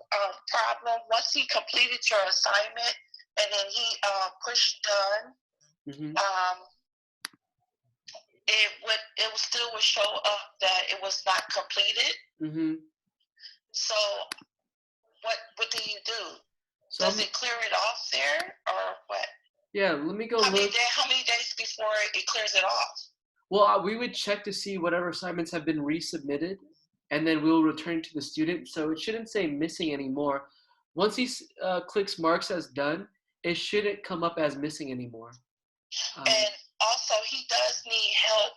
[SPEAKER 10] problem. Once he completed your assignment and then he pushed done, it still would show up that it was not completed. So what do you do?
[SPEAKER 1] So
[SPEAKER 10] does it clear it off there or what?
[SPEAKER 1] Yeah, let me go look.
[SPEAKER 10] How many days before it clears it off?
[SPEAKER 1] Well, we would check to see whatever assignments have been resubmitted, and then we'll return to the student. So it shouldn't say missing anymore. Once he clicks marks as done, it shouldn't come up as missing anymore.
[SPEAKER 10] And also, he does need help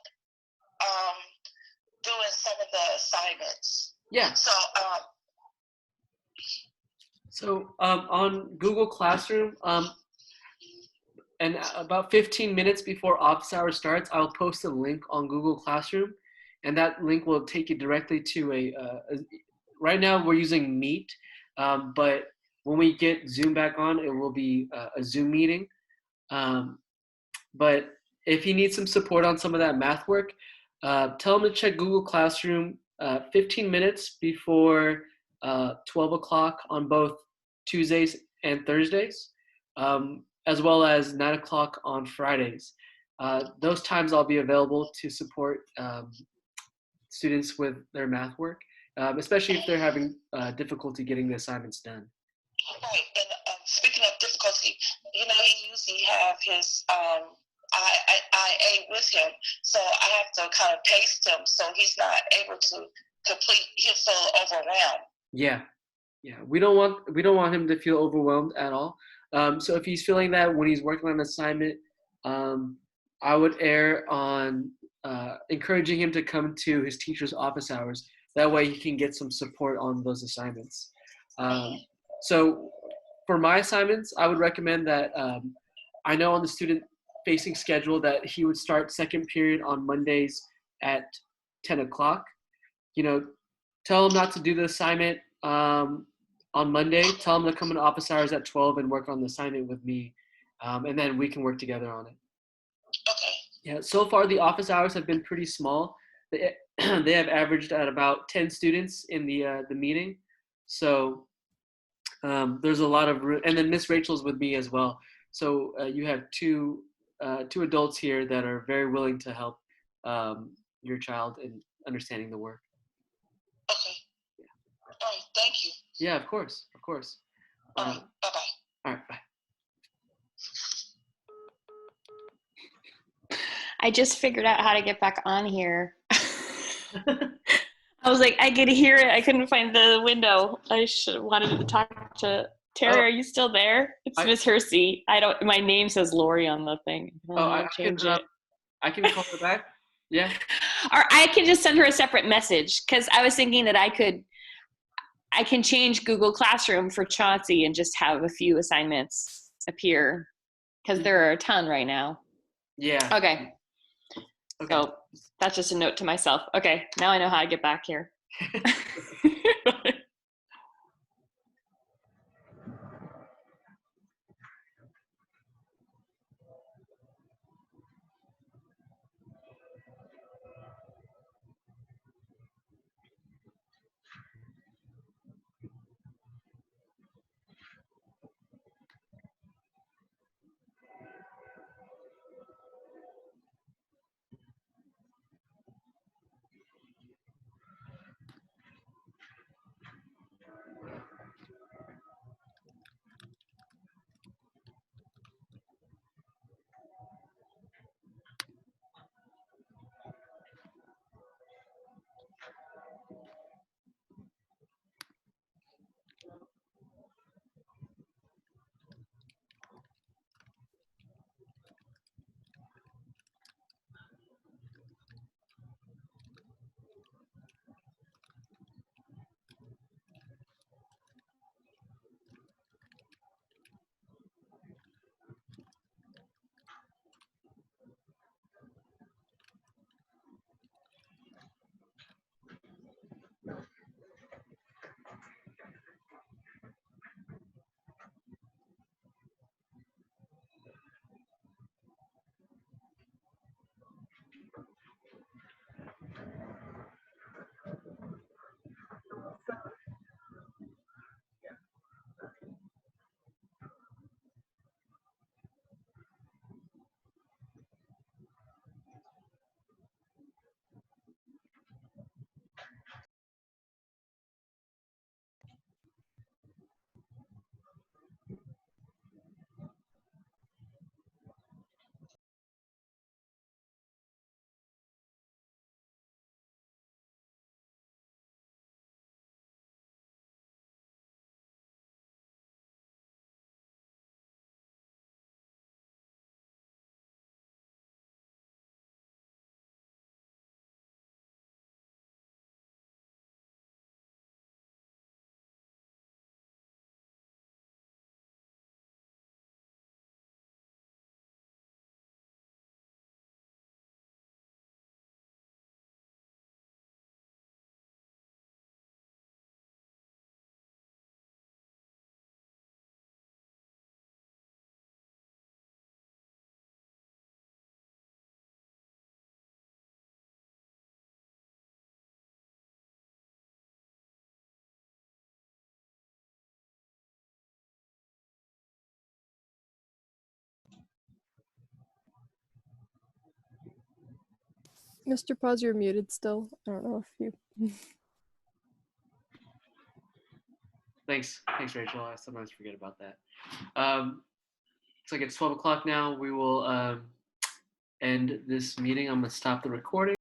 [SPEAKER 10] doing some of the assignments.
[SPEAKER 1] Yeah. So on Google Classroom, and about 15 minutes before office hours starts, I'll post a link on Google Classroom, and that link will take you directly to right now we're using Meet, but when we get Zoom back on, it will be a Zoom meeting. But if you need some support on some of that math work, tell them to check Google Classroom 15 minutes before 12 o'clock on both Tuesdays and Thursdays, as well as 9 o'clock on Fridays. Those times I'll be available to support students with their math work, especially if they're having difficulty getting the assignments done.
[SPEAKER 10] Right, and speaking of difficulty, he usually have his IA with him, so I have to kind of pace him so he's not able to complete. He'll feel overwhelmed. Yeah,
[SPEAKER 1] we don't want him to feel overwhelmed at all. So if he's feeling that when he's working on an assignment, I would err on encouraging him to come to his teacher's office hours. That way he can get some support on those assignments. So for my assignments, I would recommend that I know on the student-facing schedule that he would start second period on Mondays at 10 o'clock. You know, tell them not to do the assignment on Monday. Tell them to come into office hours at 12 and work on the assignment with me. And then we can work together on it.
[SPEAKER 10] Okay.
[SPEAKER 1] Yeah, so far the office hours have been pretty small. They have averaged at about 10 students in the meeting. So there's a lot of room. And then Miss Rachel's with me as well. So you have two adults here that are very willing to help your child in understanding the work.
[SPEAKER 10] Okay. Yeah. All right. Thank you.
[SPEAKER 1] Yeah, of course. Of course.
[SPEAKER 10] All right. Bye-bye.
[SPEAKER 1] All right. Bye.
[SPEAKER 6] I just figured out how to get back on here. I was like, I could hear it. I couldn't find the window. I should have wanted to talk to Terry. Are you still there? It's Miss Hersey. My name says Lori on the thing.
[SPEAKER 1] I can call her back. Yeah.
[SPEAKER 6] Or I can just send her a separate message, because I was thinking that I can change Google Classroom for Chauncey and just have a few assignments appear, because there are a ton right now.
[SPEAKER 1] Yeah.
[SPEAKER 6] Okay. So that's just a note to myself. Okay, now I know how to get back here.
[SPEAKER 2] Mr. Paz, you're muted still. I don't know if you...
[SPEAKER 1] Thanks, Rachel. I sometimes forget about that. It's like it's 12 o'clock now. We will end this meeting. I'm gonna stop the recording.